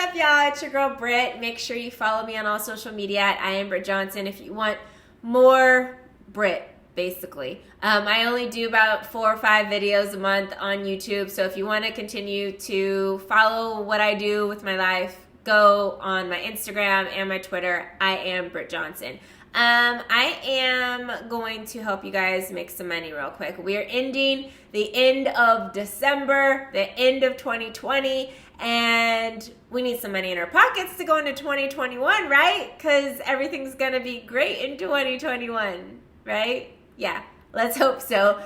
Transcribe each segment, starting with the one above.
up, y'all? It's your girl Britt. Make sure you follow me on all social media at I am Britt Johnson if you want more Britt, basically. I only do about 4 or 5 videos a month on YouTube, so if you want to continue to follow what I do with my life, go on my Instagram and my Twitter. I am Britt Johnson. I am going to help you guys make some money real quick. We are ending the end of December, the end of 2020, and we need some money in our pockets to go into 2021, right? Because everything's going to be great in 2021, right? Yeah, let's hope so.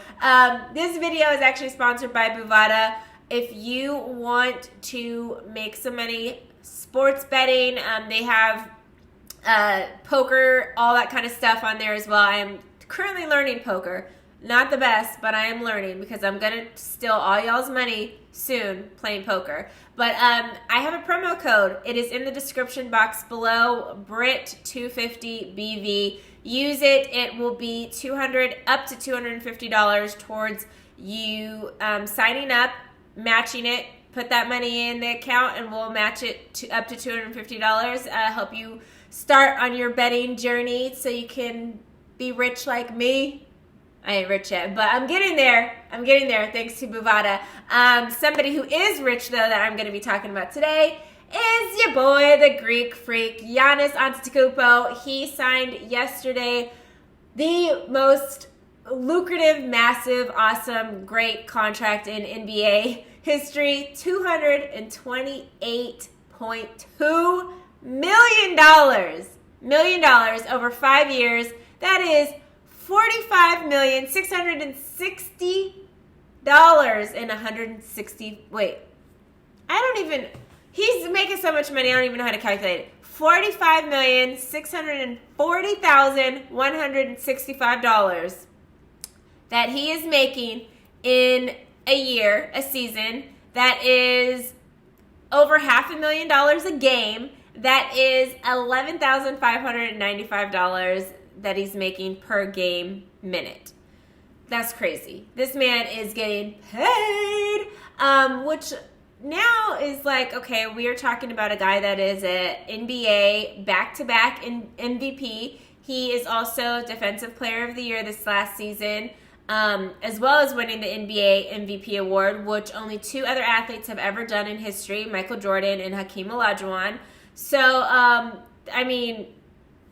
This video is actually sponsored by Bovada. If you want to make some money sports betting, they have poker, all that kind of stuff on there as well. I am currently learning poker. Not the best, but I am learning because I'm going to steal all y'all's money soon playing poker. But I have a promo code. It is in the description box below, BRIT250BV. Use it. It will be $200 up to $250 towards you signing up, matching it. Put that money in the account and we'll match it to up to $250. Help you start on your betting journey so you can be rich like me. I ain't rich yet, but I'm getting there. I'm getting there thanks to Bovada. Somebody who is rich, though, that I'm going to be talking about today is your boy, the Greek freak, Giannis Antetokounmpo. He signed yesterday the most lucrative, massive, awesome, great contract in NBA history, $228.2 million over 5 years. That is $45,660 Wait, he's making so much money, I don't even know how to calculate it. $45,640,165 that he is making in a year, a season. That is over $500,000 a game. That is $11,595 that he's making per game minute. That's crazy. This man is getting paid, which now is like, okay, we are talking about a guy that is an NBA back-to-back MVP. He is also Defensive Player of the Year this last season, as well as winning the NBA MVP award, which only 2 other athletes have ever done in history, Michael Jordan and Hakeem Olajuwon. So, I mean,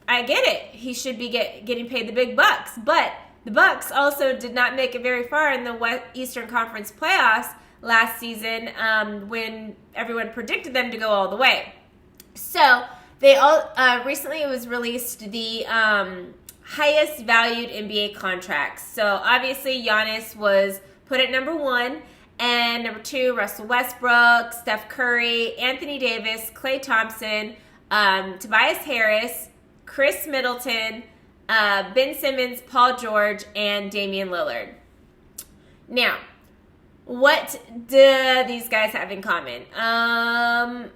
I get it. He should be getting paid the big bucks. But the Bucks also did not make it very far in the Eastern Conference playoffs last season when everyone predicted them to go all the way. So, they all recently it was released the highest valued NBA contracts. So, obviously, Giannis was put at number 1. And number 2, Russell Westbrook, Steph Curry, Anthony Davis, Klay Thompson, Tobias Harris, Chris Middleton, Ben Simmons, Paul George, and Damian Lillard. Now, what do these guys have in common?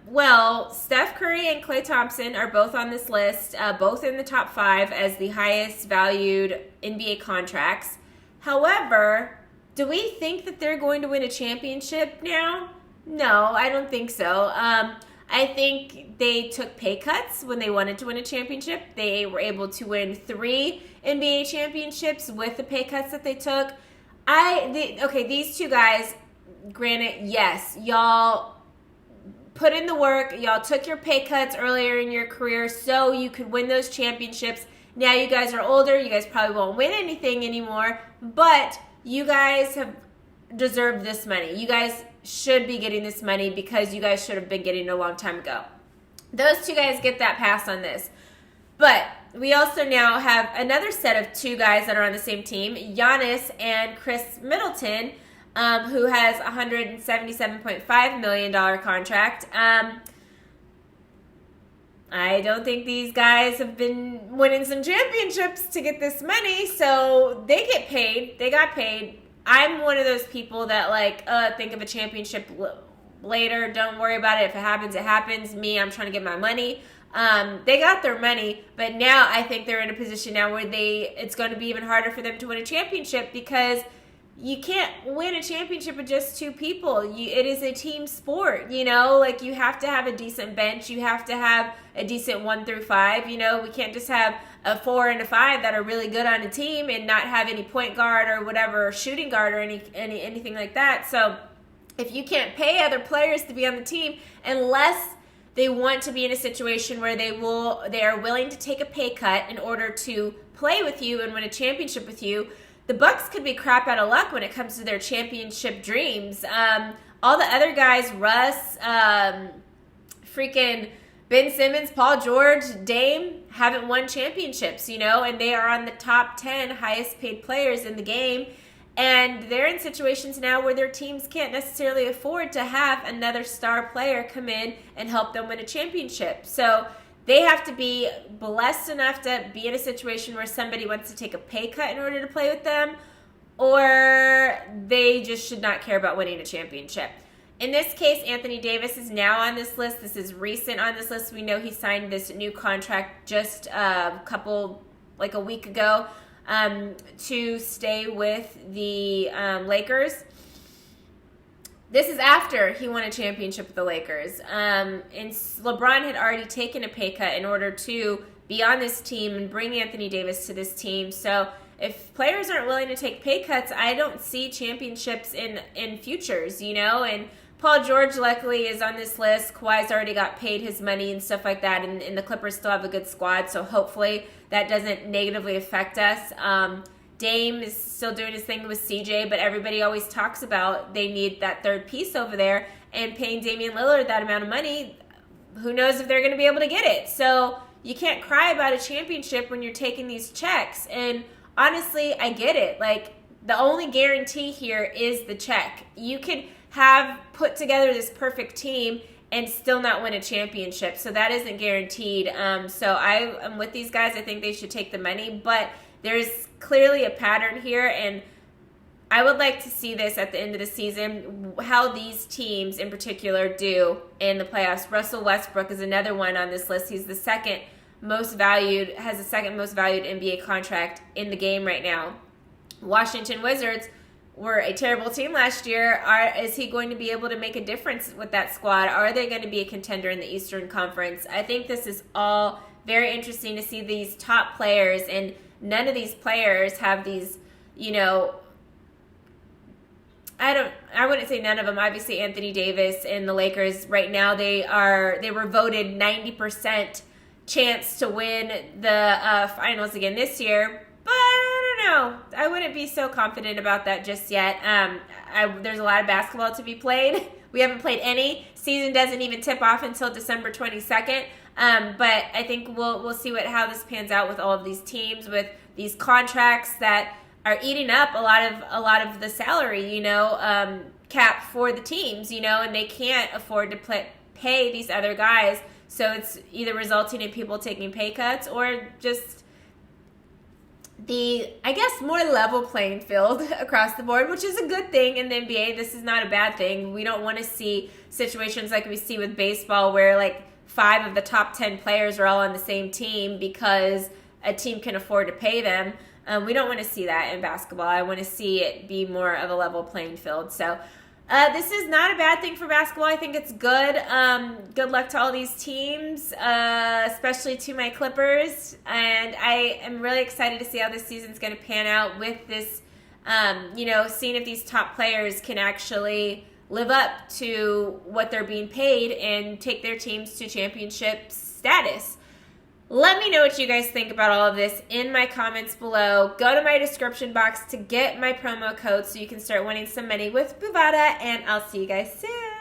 Well, Steph Curry and Klay Thompson are both on this list, both in the top 5 as the highest valued NBA contracts. However, do we think that they're going to win a championship now? No, I don't think so. I think they took pay cuts when they wanted to win a championship. They were able to win 3 NBA championships with the pay cuts that they took. These 2 guys, granted, yes, y'all put in the work. Y'all took your pay cuts earlier in your career so you could win those championships. Now you guys are older. You guys probably won't win anything anymore, but you guys have deserved this money. You guys should be getting this money because you guys should have been getting it a long time ago. Those 2 guys get that pass on this. But we also now have another set of 2 guys that are on the same team, Giannis and Chris Middleton, who has a $177.5 million contract. I don't think these guys have been winning some championships to get this money, so they get paid. They got paid. I'm one of those people that think of a championship later. Don't worry about it. If it happens, it happens. Me, I'm trying to get my money. They got their money, but now I think they're in a position now where it's going to be even harder for them to win a championship because you can't win a championship with just two people. It is a team sport, you know? Like, you have to have a decent bench. You have to have a decent 1 through 5. You know, we can't just have a 4 and a 5 that are really good on a team and not have any point guard or whatever, or shooting guard or anything like that. So if you can't pay other players to be on the team, unless they want to be in a situation where they are willing to take a pay cut in order to play with you and win a championship with you, the Bucks could be crap out of luck when it comes to their championship dreams. All the other guys, Russ, freaking Ben Simmons, Paul George, Dame, haven't won championships, you know, and they are on the top 10 highest paid players in the game. And they're in situations now where their teams can't necessarily afford to have another star player come in and help them win a championship. So they have to be blessed enough to be in a situation where somebody wants to take a pay cut in order to play with them, or they just should not care about winning a championship. In this case, Anthony Davis is now on this list. This is recent on this list. We know he signed this new contract just a week ago, to stay with the Lakers. This is after he won a championship with the Lakers. And LeBron had already taken a pay cut in order to be on this team and bring Anthony Davis to this team. So if players aren't willing to take pay cuts, I don't see championships in futures, you know? And Paul George, luckily, is on this list. Kawhi's already got paid his money and stuff like that, and the Clippers still have a good squad, so hopefully that doesn't negatively affect us. Dame is still doing his thing with CJ, but everybody always talks about they need that third piece over there, and paying Damian Lillard that amount of money, who knows if they're going to be able to get it. So you can't cry about a championship when you're taking these checks. And honestly, I get it. Like, the only guarantee here is the check. You could have put together this perfect team and still not win a championship. So that isn't guaranteed. So I am with these guys. I think they should take the money, but there's clearly a pattern here, and I would like to see this at the end of the season, how these teams in particular do in the playoffs. Russell Westbrook is another one on this list. He's the second most valued NBA contract in the game right now. Washington Wizards were a terrible team last year. Is he going to be able to make a difference with that squad? Are they going to be a contender in the Eastern Conference? I think this is all very interesting to see these top players, and none of these players have these, you know, I wouldn't say none of them. Obviously, Anthony Davis and the Lakers right now, they were voted 90% chance to win the finals again this year. But I don't know. I wouldn't be so confident about that just yet. There's a lot of basketball to be played. We haven't played any. Season doesn't even tip off until December 22nd. But I think we'll see how this pans out with all of these teams, with these contracts that are eating up a lot of the salary, you know, cap for the teams, you know, and they can't afford to pay these other guys. So it's either resulting in people taking pay cuts or just I guess, more level playing field across the board, which is a good thing in the NBA. This is not a bad thing. We don't want to see situations like we see with baseball where, like, 5 of the top 10 players are all on the same team because a team can afford to pay them. We don't want to see that in basketball. I want to see it be more of a level playing field. So this is not a bad thing for basketball. I think it's good. Good luck to all these teams, especially to my Clippers. And I am really excited to see how this season's going to pan out with this, you know, seeing if these top players can actually live up to what they're being paid and take their teams to championship status. Let me know what you guys think about all of this in my comments below. Go to my description box to get my promo code so you can start winning some money with Bovada, and I'll see you guys soon.